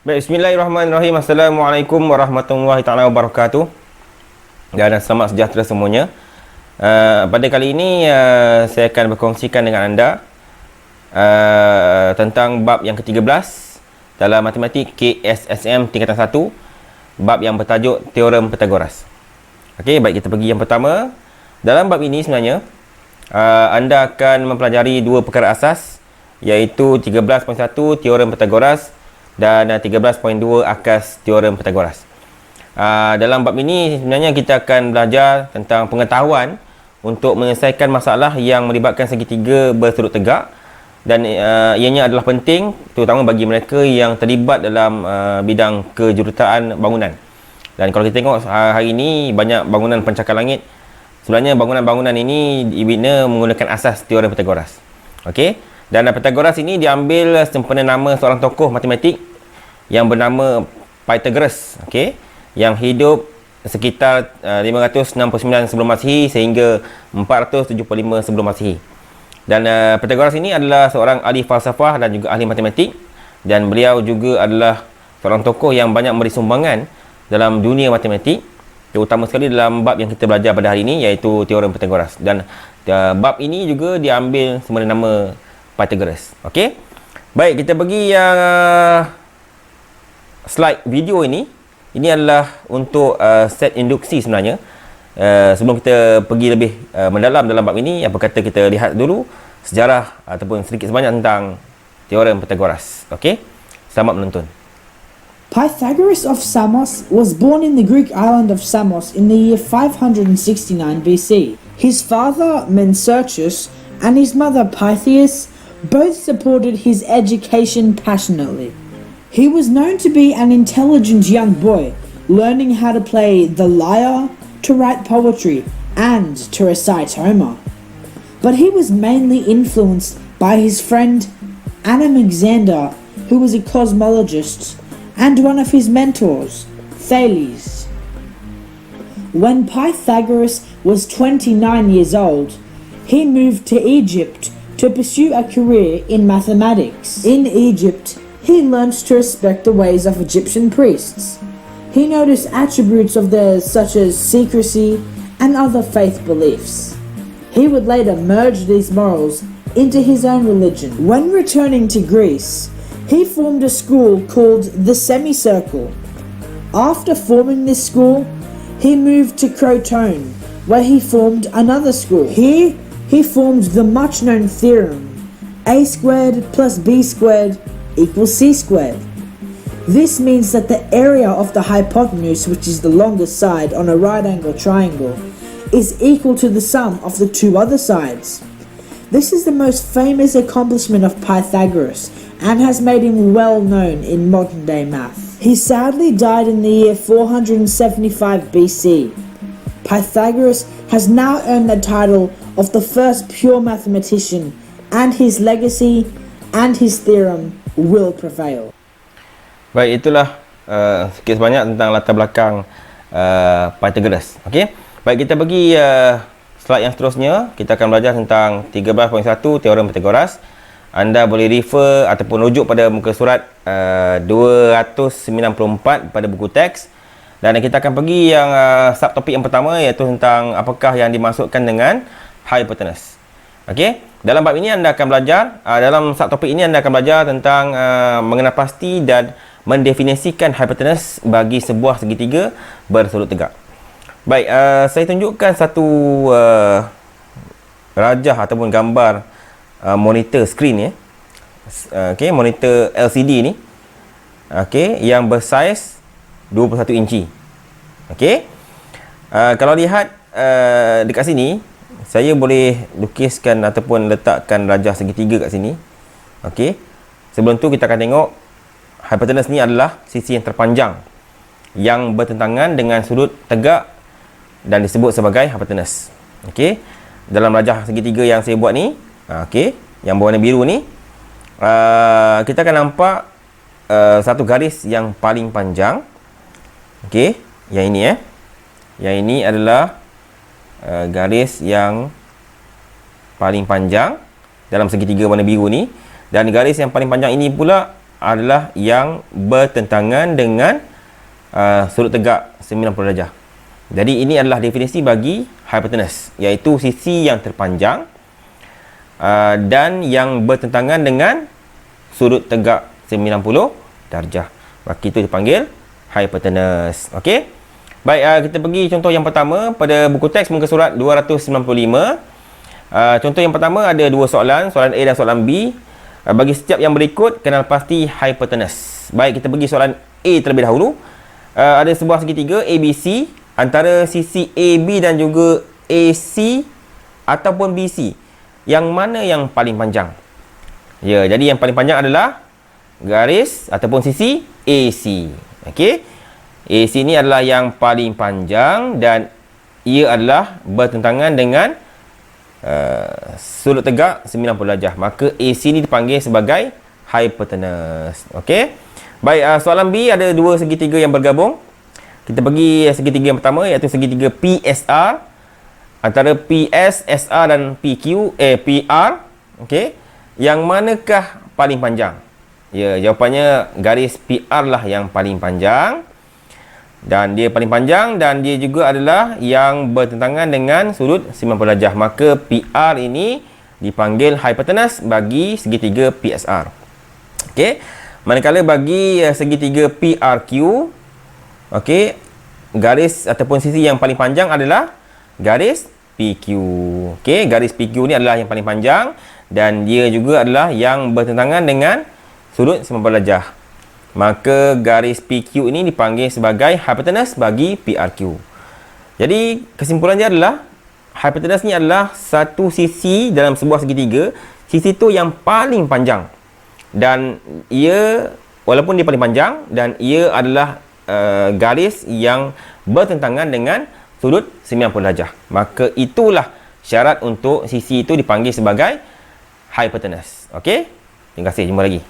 Baik, bismillahirrahmanirrahim. Assalamualaikum warahmatullahi taala wabarakatuh. Dan selamat sejahtera semuanya. Pada kali ini saya akan berkongsikan dengan anda tentang bab yang ke-13 dalam matematik KSSM tingkatan 1, bab yang bertajuk Teorem Pythagoras. Okey, baik, kita pergi yang pertama. Dalam bab ini sebenarnya anda akan mempelajari dua perkara asas, iaitu 13.1 Teorem Pythagoras dan 13.2 Akas Teorem Pythagoras. Dalam bab ini sebenarnya kita akan belajar tentang pengetahuan untuk menyelesaikan masalah yang melibatkan segitiga bersudut tegak, dan ianya adalah penting terutama bagi mereka yang terlibat dalam bidang kejuruteraan bangunan. Dan kalau kita tengok hari ini banyak bangunan pencakar langit, sebenarnya bangunan-bangunan ini dibina menggunakan asas Teorem Pythagoras. Okey. Dan Pythagoras ini diambil sempena nama seorang tokoh matematik yang bernama Pythagoras, okey, yang hidup sekitar 569 sebelum Masihi sehingga 475 sebelum Masihi. Dan Pythagoras ini adalah seorang ahli falsafah dan juga ahli matematik, dan beliau juga adalah seorang tokoh yang banyak memberi sumbangan dalam dunia matematik, terutama sekali dalam bab yang kita belajar pada hari ini, iaitu Teorem Pythagoras. Dan bab ini juga diambil semena nama Pythagoras. Okey. Baik, kita pergi yang slide video ini. Ini adalah untuk set induksi sebenarnya. Sebelum kita pergi lebih mendalam dalam bab ini, apa kata kita lihat dulu sejarah ataupun sedikit sebanyak tentang Teorem Pythagoras. Okey. Selamat menonton. Pythagoras of Samos was born in the Greek island of Samos in the year 569 BC. His father, Mencertus, and his mother, Pythias, both supported his education passionately. He was known to be an intelligent young boy, learning how to play the lyre, to write poetry, and to recite Homer. But he was mainly influenced by his friend Anaxander, who was a cosmologist, and one of his mentors, Thales. When Pythagoras was 29 years old, he moved to Egypt to pursue a career in mathematics. In Egypt, he learnt to respect the ways of Egyptian priests. He noticed attributes of theirs such as secrecy and other faith beliefs. He would later merge these morals into his own religion. When returning to Greece, he formed a school called the Semicircle. After forming this school, he moved to Crotone, where he formed another school. Here, he formed the much-known theorem, a squared plus b squared equals c squared. This means that the area of the hypotenuse, which is the longest side on a right-angle triangle, is equal to the sum of the two other sides. This is the most famous accomplishment of Pythagoras and has made him well known in modern-day math. He sadly died in the year 475 BC. Pythagoras has now earned the title of the first pure mathematician, and his legacy and his theorem will prevail. Baik, itulah sikit sebanyak tentang latar belakang Pythagoras. Okey. Baik, kita pergi slide yang seterusnya. Kita akan belajar tentang 13.1 Teorem Pythagoras. Anda boleh refer ataupun rujuk pada muka surat 294 pada buku teks. Dan kita akan pergi yang subtopik yang pertama, iaitu tentang apakah yang dimaksudkan dengan hypotenuse. Okey, dalam bab ini anda akan belajar, dalam subtopik ini anda akan belajar tentang mengenal pasti dan mendefinisikan hypotenuse bagi sebuah segitiga bersudut tegak. Baik, saya tunjukkan satu rajah ataupun gambar monitor screen ya. Okey, monitor LCD ni. Okey, yang bersaiz 21 inci. Okey. Kalau lihat dekat sini, saya boleh lukiskan ataupun letakkan rajah segitiga kat sini. Okey. Sebelum tu kita akan tengok hypotenuse ni adalah sisi yang terpanjang yang bertentangan dengan sudut tegak dan disebut sebagai hypotenuse. Okey. Dalam rajah segitiga yang saya buat ni, okey, yang berwarna biru ni, kita akan nampak satu garis yang paling panjang. Okey, yang ini Yang ini adalah garis yang paling panjang dalam segitiga warna biru ni, dan garis yang paling panjang ini pula adalah yang bertentangan dengan sudut tegak 90 darjah. Jadi ini adalah definisi bagi hypotenuse, iaitu sisi yang terpanjang dan yang bertentangan dengan sudut tegak 90 darjah. Maka itu dipanggil hypotenuse. Okey. Baik, kita pergi contoh yang pertama pada buku teks muka surat 295. Contoh yang pertama ada dua soalan, soalan A dan soalan B. Bagi setiap yang berikut, kenal pasti hypotenuse. Baik, kita pergi soalan A terlebih dahulu. Ada sebuah segitiga ABC antara sisi AB dan juga AC ataupun BC. Yang mana yang paling panjang? Ya, jadi yang paling panjang adalah garis ataupun sisi AC. Okey. AC ni adalah yang paling panjang dan ia adalah bertentangan dengan sudut tegak 90 darjah. Maka AC ni dipanggil sebagai hypotenuse. Okey. Baik, soalan B ada dua segitiga yang bergabung. Kita pergi segitiga yang pertama, iaitu segitiga PSR antara PS, SR dan PR. Okey. Yang manakah paling panjang? Ya, jawapannya garis PR lah yang paling panjang. Dan dia paling panjang dan dia juga adalah yang bertentangan dengan sudut 90 darjah. Maka PR ini dipanggil hypotenuse bagi segitiga PSR. Okey. Manakala bagi segitiga PRQ, okey, garis ataupun sisi yang paling panjang adalah garis PQ. Okey, garis PQ ni adalah yang paling panjang dan dia juga adalah yang bertentangan dengan sudut 90 darjah. Maka garis PQ ini dipanggil sebagai hypotenuse bagi PRQ. Jadi kesimpulan dia adalah hypotenuse ni adalah satu sisi dalam sebuah segitiga. Sisi itu yang paling panjang. Dan ia, walaupun dia paling panjang, dan ia adalah garis yang bertentangan dengan sudut 90 darjah. Maka itulah syarat untuk sisi itu dipanggil sebagai hypotenuse. Okey? Terima kasih. Jumpa lagi.